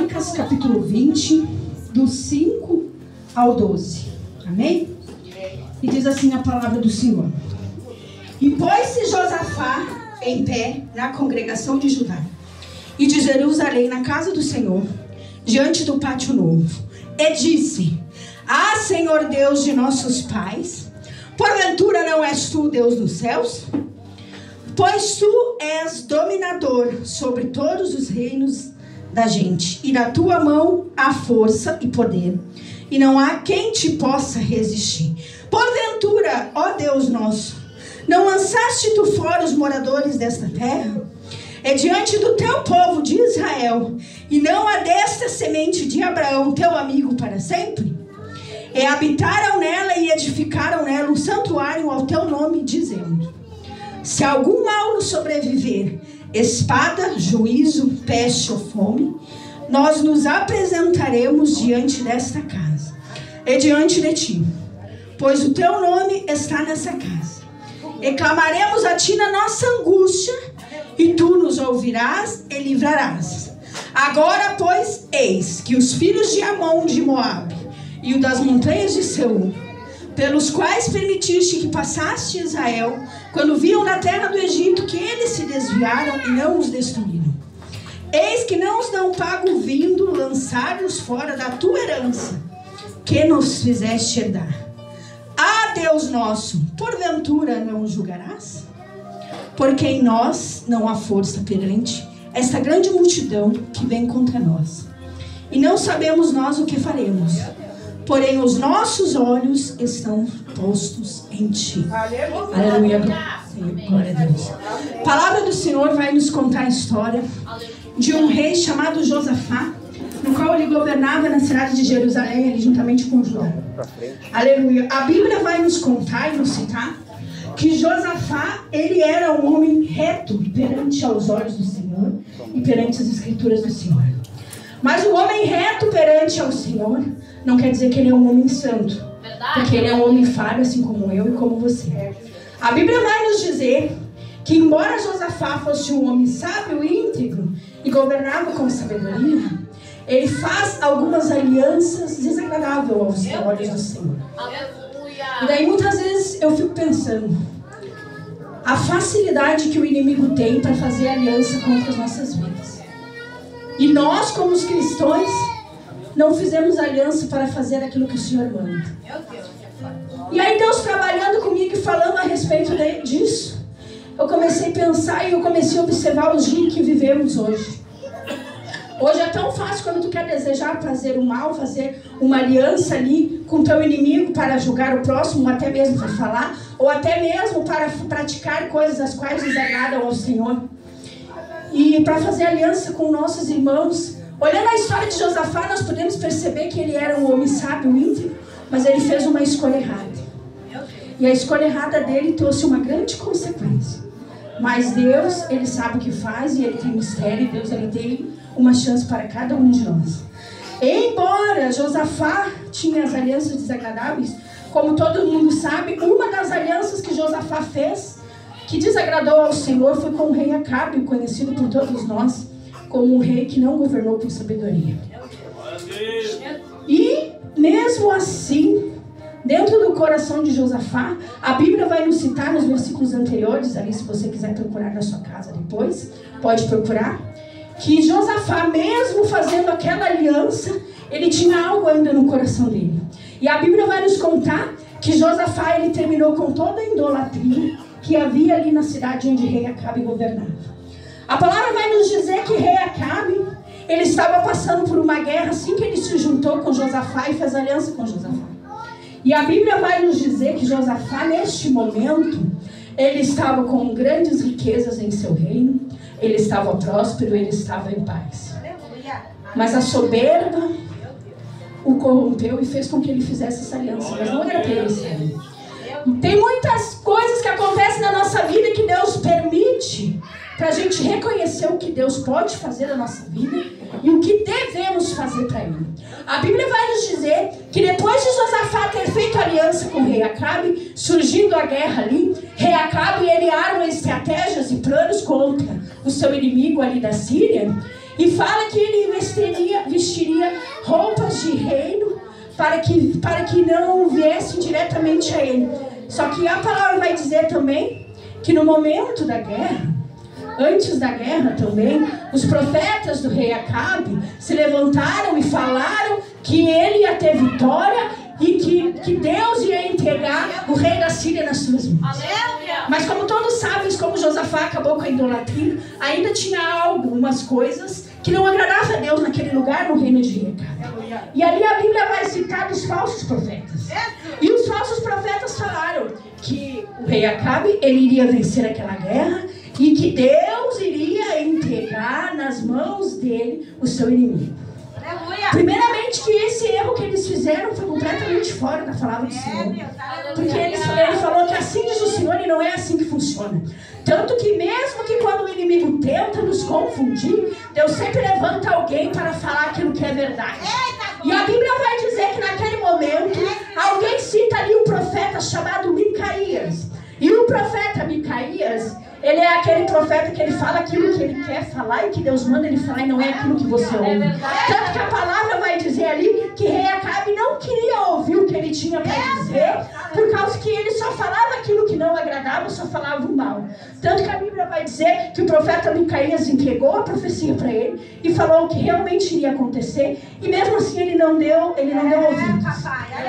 Crônicas, capítulo 20, do 5 ao 12. Amém? E diz assim a palavra do Senhor. E pôs-se Josafá em pé na congregação de Judá e de Jerusalém, na casa do Senhor, diante do pátio novo, e disse: Ah, Senhor Deus de nossos pais, porventura não és tu Deus dos céus? Pois tu és dominador sobre todos os reinos da gente, e na tua mão há força e poder, e não há quem te possa resistir. Porventura, ó Deus nosso, não lançaste tu fora os moradores desta terra? É diante do teu povo de Israel, e não a desta semente de Abraão, teu amigo para sempre? E habitaram nela e edificaram nela um santuário ao teu nome, dizendo: Se algum mal nos sobreviver, espada, juízo, peste ou fome, nós nos apresentaremos diante desta casa e diante de ti, pois o teu nome está nessa casa. E clamaremos a ti na nossa angústia, e tu nos ouvirás e livrarás. Agora, pois, eis que os filhos de Amon de Moabe e o das montanhas de Seul, pelos quais permitiste que passaste Israel, quando viam na terra do Egito que eles se desviaram e não os destruíram, eis que não os dão pago vindo lançar-nos fora da tua herança, que nos fizeste herdar. Ah, Deus nosso, porventura não os julgarás? Porque em nós não há força perante esta grande multidão que vem contra nós, e não sabemos nós o que faremos. Porém, os nossos olhos estão postos em ti. Aleluia. Glória a Deus. A palavra do Senhor vai nos contar a história de um rei chamado Josafá, no qual ele governava na cidade de Jerusalém, ali juntamente com Judá. Aleluia. A Bíblia vai nos contar e nos citar que Josafá, ele era um homem reto perante aos olhos do Senhor e perante as escrituras do Senhor. Mas o homem reto perante ao Senhor não quer dizer que ele é um homem santo. Verdade. Porque ele é um homem falho, assim como eu e como você. A Bíblia vai nos dizer que, embora Josafá fosse um homem sábio e íntegro e governava com sabedoria, ele faz algumas alianças desagradáveis aos olhos do Senhor. Aleluia. E daí muitas vezes eu fico pensando a facilidade que o inimigo tem para fazer aliança contra as nossas vidas. E nós, como os cristãos, não fizemos aliança para fazer aquilo que o Senhor manda. E aí Deus trabalhando comigo e falando a respeito disso, eu comecei a pensar e eu comecei a observar os dias que vivemos hoje. Hoje é tão fácil quando tu quer desejar fazer o mal, fazer uma aliança ali com teu inimigo para julgar o próximo, até mesmo para falar, ou até mesmo para praticar coisas as quais desagradam ao Senhor. E para fazer aliança com nossos irmãos. Olhando a história de Josafá, nós podemos perceber que ele era um homem sábio, íntegro, mas ele fez uma escolha errada. E a escolha errada dele trouxe uma grande consequência. Mas Deus, ele sabe o que faz e ele tem mistério, e Deus, ele tem uma chance para cada um de nós. Embora Josafá tinha as alianças desagradáveis, como todo mundo sabe, uma das alianças que Josafá fez, que desagradou ao Senhor, foi com o rei Acabe, conhecido por todos nós como um rei que não governou com sabedoria. E mesmo assim, dentro do coração de Josafá, a Bíblia vai nos citar nos versículos anteriores, ali se você quiser procurar na sua casa depois, pode procurar, que Josafá, mesmo fazendo aquela aliança, ele tinha algo ainda no coração dele. E a Bíblia vai nos contar que Josafá, ele terminou com toda a idolatria que havia ali na cidade onde o rei Acabe governava. A palavra vai nos dizer que rei Acabe, ele estava passando por uma guerra assim que ele se juntou com Josafá e fez aliança com Josafá. E a Bíblia vai nos dizer que Josafá, neste momento, ele estava com grandes riquezas em seu reino, ele estava próspero, ele estava em paz. Mas a soberba o corrompeu e fez com que ele fizesse essa aliança, mas não era para ele. Tem muitas coisas que acontecem na nossa vida que Deus permite para a gente reconhecer o que Deus pode fazer na nossa vida e o que devemos fazer para Ele. A Bíblia vai nos dizer que depois de Josafá ter feito aliança com o rei Acabe, surgindo a guerra ali, rei Acabe, ele arma estratégias e planos contra o seu inimigo ali da Síria, e fala que ele vestiria para que não viessem diretamente a ele. Só que a palavra vai dizer também que no momento da guerra, antes da guerra também, os profetas do rei Acabe se levantaram e falaram que ele ia ter vitória e que Deus ia entregar o rei da Síria nas suas mãos. Mas como todos sabem, como Josafá acabou com a idolatria, ainda tinha algumas coisas que não agradavam a Deus naquele lugar, no reino de Acabe. E ali a Bíblia vai citar os falsos profetas. E os falsos profetas falaram que o rei Acabe, ele iria vencer aquela guerra e que Deus iria entregar nas mãos dele o seu inimigo. Primeiramente que esse erro que eles fizeram foi completamente fora da palavra do Senhor. Porque ele falou que assim diz o Senhor e não é assim que funciona. Tanto que mesmo que quando o inimigo tenta nos confundir, Deus sempre levanta alguém para falar aquilo que é verdade. E a Bíblia vai dizer que naquele momento, alguém cita ali um profeta chamado Micaías. E o profeta Micaías, ele é aquele profeta que ele fala aquilo que ele quer falar e que Deus manda ele falar e não é aquilo que você ouve. Tanto que a palavra vai dizer ali que rei Acabe não queria ouvir o que ele tinha para dizer, por causa que ele só falava aquilo que não agradava, só falava o mal. Tanto que a Bíblia vai dizer que o profeta Micaías entregou a profecia para ele e falou o que realmente iria acontecer, e mesmo assim ele não deu ouvidos.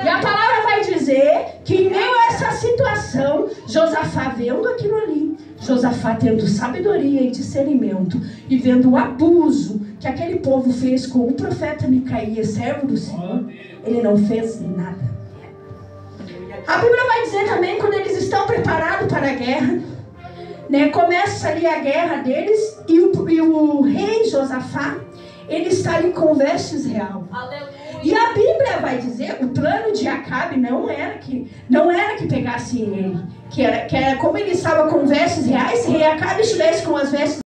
E a palavra vai dizer que em meio a essa situação, Josafá vendo aquilo ali, Josafá tendo sabedoria e discernimento e vendo o abuso que aquele povo fez com o profeta Micaías, servo do Senhor, ele não fez nada. A Bíblia vai dizer também, quando eles estão preparados para a guerra, né, começa ali a guerra deles e o rei Josafá, ele está ali com vestes real. E a Bíblia vai dizer, o plano de Acabe não era que pegasse ele, que era como ele estava com vestes reais, se rei Acabe estivesse com as vestes